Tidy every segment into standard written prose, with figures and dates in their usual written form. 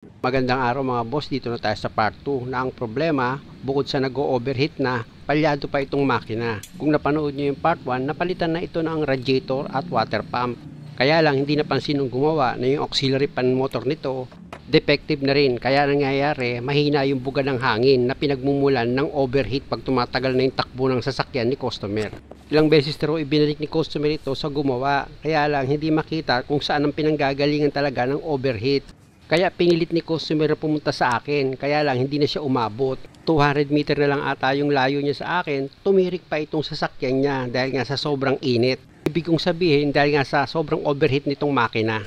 Magandang araw mga boss, dito na tayo sa part 2 na ang problema, bukod sa nag-overheat na, palyado pa itong makina. Kung napanood nyo yung part 1, napalitan na ito ng radiator at water pump. Kaya lang hindi napansin nung gumawa na yung auxiliary fan motor nito, defective na rin. Kaya nangyayari, mahina yung buga ng hangin na pinagmumulan ng overheat pag tumatagal na yung takbo ng sasakyan ni customer. Ilang beses na rin ibinalik ni customer ito sa gumawa, kaya lang hindi makita kung saan ang pinanggagalingan talaga ng overheat. Kaya pinilit ni customer na pumunta sa akin, kaya lang hindi na siya umabot. 200 meter na lang ata yung layo niya sa akin, tumirik pa itong sasakyan niya dahil nga sa sobrang init. Ibig kong sabihin dahil nga sa sobrang overheat nitong makina.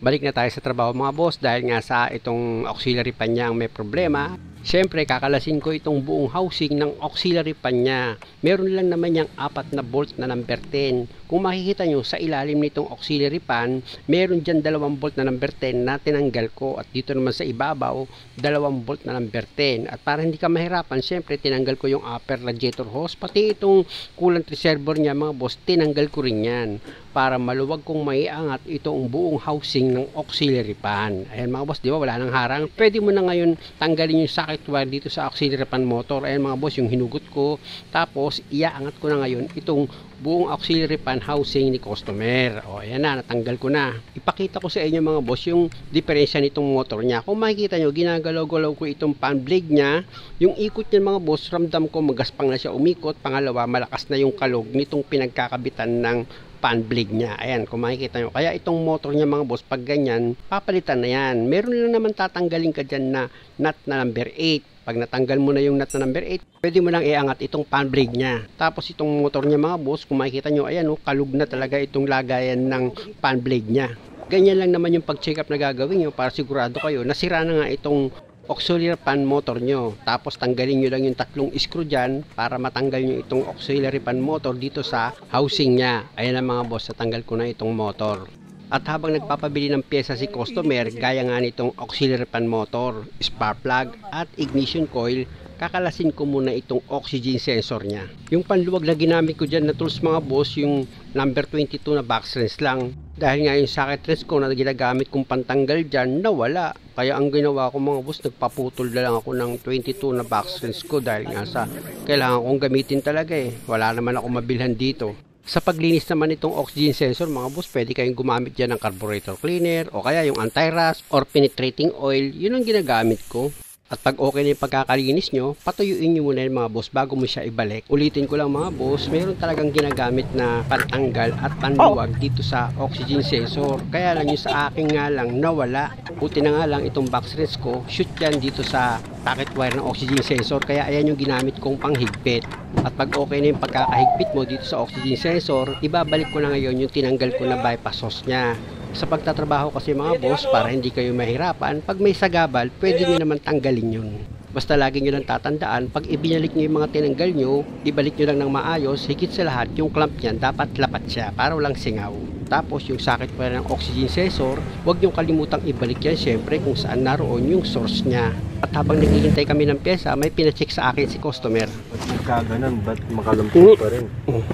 Balik na tayo sa trabaho mga boss dahil nga sa itong auxiliary fan niya ang may problema. Siyempre kakalasin ko itong buong housing ng auxiliary fan niya. Meron lang naman niyang 4 na bolt na number 10. Kung makikita nyo sa ilalim nitong auxiliary fan, meron dyan 2 bolt na number 10 na tinanggal ko. At dito naman sa ibabaw, 2 bolt na number 10. At para hindi ka mahirapan, siyempre tinanggal ko yung upper radiator hose. Pati itong coolant reservoir niya mga boss, tinanggal ko rin yan. Para maluwag kong maiangat itong buong housing ng auxiliary fan. Ayan mga boss, di ba wala nang harang. Pwede mo na ngayon tanggalin yung socket wire dito sa auxiliary fan motor. Ayan mga boss, yung hinugot ko. Tapos iaangat ko na ngayon itong buong auxiliary fan housing ni customer. O ayan na, natanggal ko na. Ipakita ko sa inyo mga boss yung diferensya nitong motor niya. Kung makikita nyo, ginagalaw-galaw ko itong fan blade niya. Yung ikot niya mga boss, ramdam ko magaspang na siya umikot. Pangalawa, malakas na yung kalog nitong pinagkakabitan ng fan blade niya. Ayan, kung makikita nyo. Kaya itong motor niya mga boss, pag ganyan, papalitan na yan. Meron lang naman tatanggalin ka dyan na nut na number 8. Pag natanggal mo na yung nut na number 8, pwede mo lang iangat itong fan blade niya. Tapos itong motor niya mga boss, kung makikita nyo, ayan kalug na talaga itong lagayan ng fan blade niya. Ganyan lang naman yung pag-check up na gagawin nyo para sigurado kayo, nasira na nga itong auxiliary fan motor nyo. Tapos tanggalin nyo lang yung 3 screw dyan para matanggal nyo itong auxiliary fan motor dito sa housing niya. Ayan na mga boss, natanggal ko na itong motor. At habang nagpapabili ng pyesa si customer, gaya nga nitong auxiliary fan motor, spark plug at ignition coil, kakalasin ko muna itong oxygen sensor niya. Yung panluwag na ginamit ko dyan na tools mga boss, yung number 22 na box wrench lang. Dahil nga yung socket wrench ko na ginagamit kong pantanggal dyan, nawala. Kaya ang ginawa ko mga boss, nagpaputol na lang ako ng 22 na box wrench ko dahil nga sa kailangan kong gamitin talaga eh. Wala naman ako mabilhan dito. Sa paglinis naman itong oxygen sensor mga boss, pwede kayong gumamit dyan ng carburetor cleaner o kaya yung anti-rust or penetrating oil. Yun ang ginagamit ko. At pag okay na yung pagkakalinis nyo, patuyuin nyo muna yung mga boss bago mo siya ibalik. Ulitin ko lang mga boss, mayroon talagang ginagamit na pantanggal at panluwag dito sa oxygen sensor. Kaya lang yung sa akin nga lang nawala. Buti na nga lang itong box wrench ko, shoot yan dito sa socket wire ng oxygen sensor. Kaya ayan yung ginamit kong panghigpit. At pag okay na yung pagkakahigpit mo dito sa oxygen sensor, ibabalik ko na ngayon yung tinanggal ko na bypass hose niya. Sa pagtatrabaho kasi mga boss, para hindi kayo mahirapan, pag may sagabal, pwede nyo naman tanggalin yun. Basta lagi nyo lang tatandaan, pag ibinalik nyo yung mga tinanggal nyo, ibalik nyo lang ng maayos, higit sa lahat, yung clamp niyan dapat lapat siya, para walang singaw. Tapos yung socket wire ng oxygen sensor, huwag nyo kalimutang ibalik yan syempre kung saan naroon yung source niya. At habang naghihintay kami ng pyesa, may pinacheck sa akin si customer. Ba't nagkaganon? Ba't makalampag pa rin?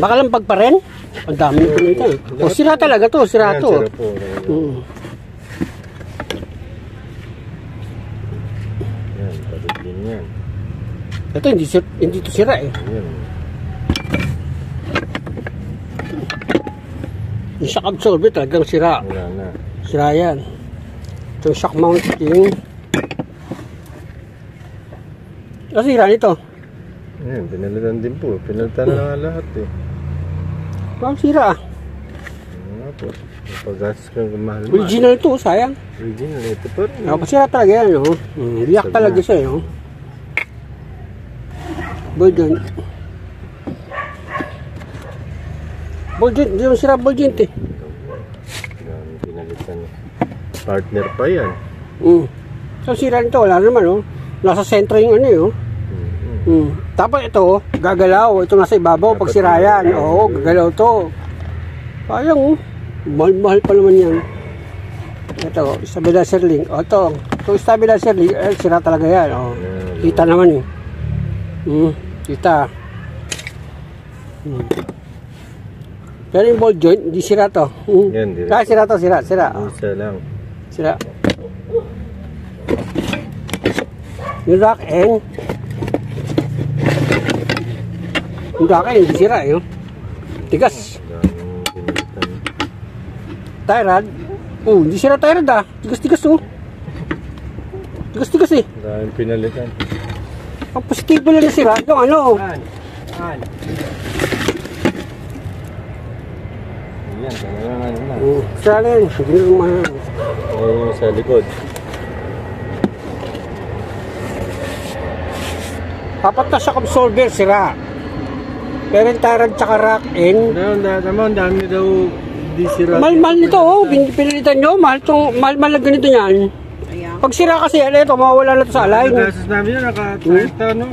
Makalampag pa rin? Ang dami nito nito eh. O sira talaga to, sira to. Sira po. Yan, palit din yan. Ito hindi to sira eh. Yan. Yung shock absorber talagang sira. Wala na. Sira yan. Ito yung shock mounting. Sira nito. Yan, pinalitan din po. Pinalitan na nga lahat eh. Parang sira ah. Nga po. Pag-gastos kang mahal. Original to, sayang. Original, ito pa rin. Sira talaga yan, no? Biyak talaga siya, no? Ball joint. Ball joint, hindi naman sira ball joint eh. Yan, pinalitan. Partner pa yan. So sira nito, wala naman, no? Nasa sentro yung ano, no? Tapos ito, gagalaw. Ito nasa ibabaw pag sira yan. Oo, gagalaw to. Sayang, mahal pa naman yan. Ito, stabilizer link. O, ito stabilizer link, sira talaga yan. O, kita naman eh. Kita. Pero yung ball joint, hindi sira to. Yan, Sira to, sira. Isa lang. Sira. Yung rack end. Yung rack end, hindi sira eh. Tigas. Daming pinalitan. Tie rod. Oh, hindi sira tie rod ah. Tigas-tigas oh. Tigas-tigas eh. Daming pinalitan. Ang positibo lang na sira. Yung ano. Yan, talaga na. Sira na yan. Hindi na lumahal. Yung sa likod. Apat na shock absorber sira. Pero yung tie rod tsaka rack end. Ang dami daw di sira. Mahal nito oh. Pinalitan nyo. Mahal lang ganito yan. Pag sira kasi yan, ito, mawawala na ito sa align. Gastos namin yun, naka-30 no?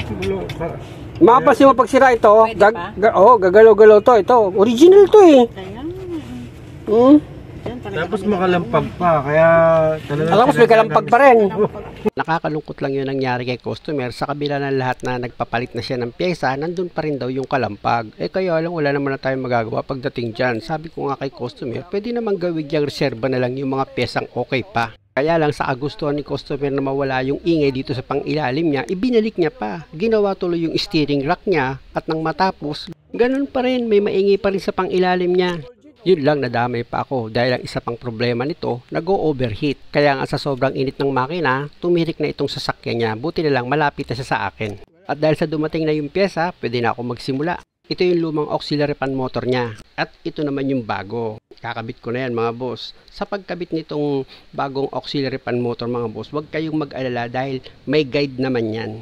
Makapansin mo pag sira ito, gagalaw-galaw to. Ito, original to eh. Tapos makalampag pa, kaya talagang... Tapos may kalampag pa rin. Nakakalungkot lang yun nangyari kay customer. Sa kabila ng lahat na nagpapalit na siya ng pyesa, nandun pa rin daw yung kalampag. Kaya lang wala naman na tayong magagawa pagdating dyan. Sabi ko nga kay customer, pwede naman gawin yung reserva na lang yung mga pyesang okay pa. Kaya lang sa kagustuhan ni customer na mawala yung ingay dito sa pangilalim niya, ibinalik niya pa. Ginawa tuloy yung steering rack niya at nang matapos, ganun pa rin, may maingay pa rin sa pangilalim niya. Yun lang, nadamay pa ako dahil ang isa pang problema nito, nag-o-overheat. Kaya nga sa sobrang init ng makina, tumirik na itong sasakyan niya, buti na lang malapit na siya sa akin. At dahil sa dumating na yung pyesa, pwede na ako magsimula. Ito yung lumang auxiliary fan motor niya. At ito naman yung bago. Kakabit ko na yan mga boss. Sa pagkabit nitong bagong auxiliary fan motor mga boss, huwag kayong mag-alala dahil may guide naman yan.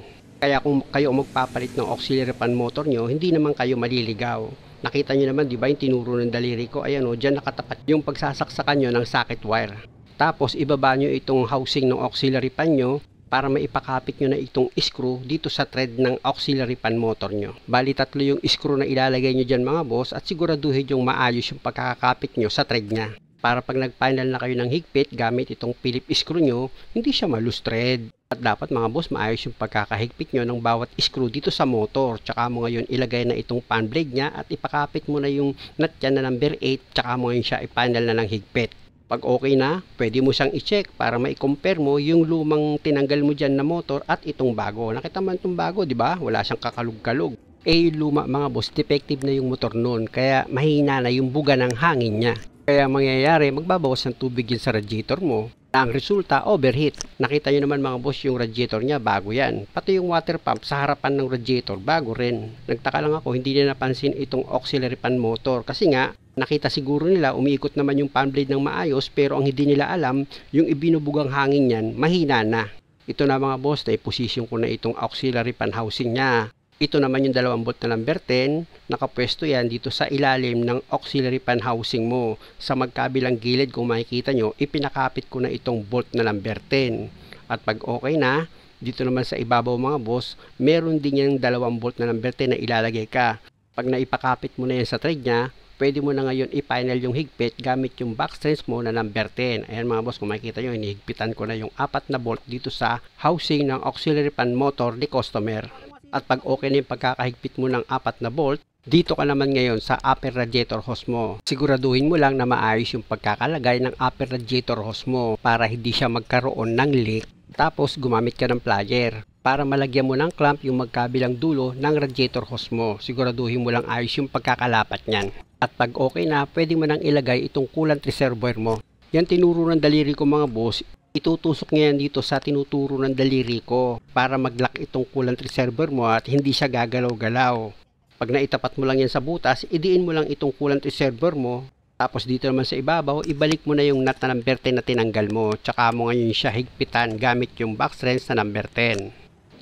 Kaya kung kayo magpapalit ng auxiliary fan motor nyo, hindi naman kayo maliligaw. Nakita nyo naman, di ba, yung tinuro ng daliri ko? Ayan o, dyan nakatapat yung pagsasaksakan nyo ng socket wire. Tapos, ibaba nyo itong housing ng auxiliary fan nyo para maipakapit nyo na itong screw dito sa thread ng auxiliary fan motor nyo. Bali, tatlo yung screw na ilalagay nyo dyan mga boss at siguraduhin yung maayos yung pagkakapit nyo sa thread nya. Para pag nag-final na kayo ng higpit gamit itong Phillips screw nyo, hindi siya ma-loose thread. At dapat mga boss, maayos yung pagkakahigpit nyo ng bawat screw dito sa motor. Tsaka mo ngayon ilagay na itong fan blade nya at ipakapit mo na yung nut yan na number 8. Tsaka mo ngayon siya i-final na ng higpit. Pag okay na, pwede mo siyang i-check para ma-compare mo yung lumang tinanggal mo dyan na motor at itong bago. Nakita man itong bago, di ba? Wala siyang kakalug-kalug. Yung luma mga boss, defective na yung motor noon. Kaya mahina na yung buga ng hangin niya. Kaya mangyayari, magbabawas ng tubig yun sa radiator mo. Ang resulta, overheat. Nakita nyo naman mga boss, yung radiator niya, bago yan. Pati yung water pump sa harapan ng radiator, bago rin. Nagtaka lang ako, hindi na napansin itong auxiliary fan motor. Kasi nga, nakita siguro nila, umiikot naman yung fan blade ng maayos, pero ang hindi nila alam, yung ibinubugang hangin yan, mahina na. Ito na mga boss, na-position ko na itong auxiliary fan housing niya. Ito naman yung 2 volt na number 10, nakapwesto yan dito sa ilalim ng auxiliary fan housing mo. Sa magkabilang gilid kung makikita nyo, ipinakapit ko na itong bolt na number 10. At pag okay na, dito naman sa ibabaw mga boss, meron din yung 2 volt na number 10 na ilalagay ka. Pag naipakapit mo na yan sa thread nya, pwede mo na ngayon i-final yung higpit gamit yung box strands mo na number 10. Ayan mga boss, kung makikita nyo, hinihigpitan ko na yung 4 na bolt dito sa housing ng auxiliary fan motor ni customer. At pag okay na yung pagkakahigpit mo ng 4 na bolt, dito ka naman ngayon sa upper radiator hose mo. Siguraduhin mo lang na maayos yung pagkakalagay ng upper radiator hose mo para hindi siya magkaroon ng leak. Tapos gumamit ka ng plier para malagyan mo ng clamp yung magkabilang dulo ng radiator hose mo. Siguraduhin mo lang ayos yung pagkakalapat niyan. At pag okay na, pwede mo nang ilagay itong coolant reservoir mo. Yan tinuro ng daliri ko mga boss. Itutusok niya yan dito sa tinuturo ng daliri ko para mag-lock itong coolant reservoir mo at hindi siya gagalaw-galaw. Pag naitapat mo lang yan sa butas, idiin mo lang itong coolant reservoir mo. Tapos dito naman sa ibabaw, ibalik mo na yung nut na number 10 na tinanggal mo. Tsaka mo ngayon siya higpitan gamit yung box wrench na number 10.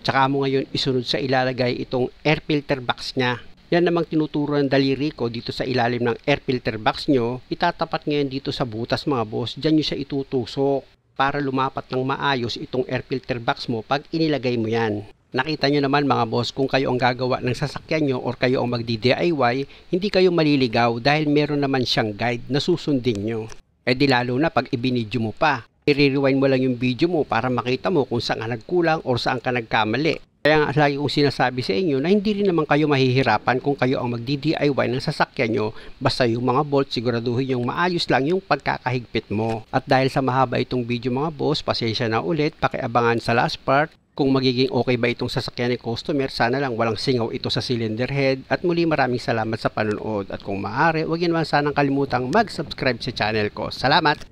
Tsaka mo ngayon isunod sa ilalagay itong air filter box niya. Yan namang tinuturo ng daliri ko dito sa ilalim ng air filter box nyo. Itatapat ngayon dito sa butas mga boss. Diyan nyo siya itutusok para lumapat ng maayos itong air filter box mo pag inilagay mo yan. Nakita nyo naman mga boss, kung kayo ang gagawa ng sasakyan nyo or kayo ang magdi-DIY, hindi kayo maliligaw dahil meron naman siyang guide na susundin nyo. Di lalo na pag ibinidyo mo pa. I-rewind mo lang yung video mo para makita mo kung saan ka nagkulang or saan ka nagkamali. Kaya nga lagi kong sinasabi sa inyo na hindi rin naman kayo mahihirapan kung kayo ang magdi-DIY ng sasakyan nyo, basta yung mga bolt siguraduhin yung maayos lang yung pagkakahigpit mo. At dahil sa mahaba itong video mga boss, pasensya na ulit, pakiabangan sa last part kung magiging okay ba itong sasakyan ni customer. Sana lang walang singaw ito sa cylinder head. At muli maraming salamat sa panonood, at kung maaari, huwag niyo naman sanang kalimutang mag-subscribe sa channel ko. Salamat!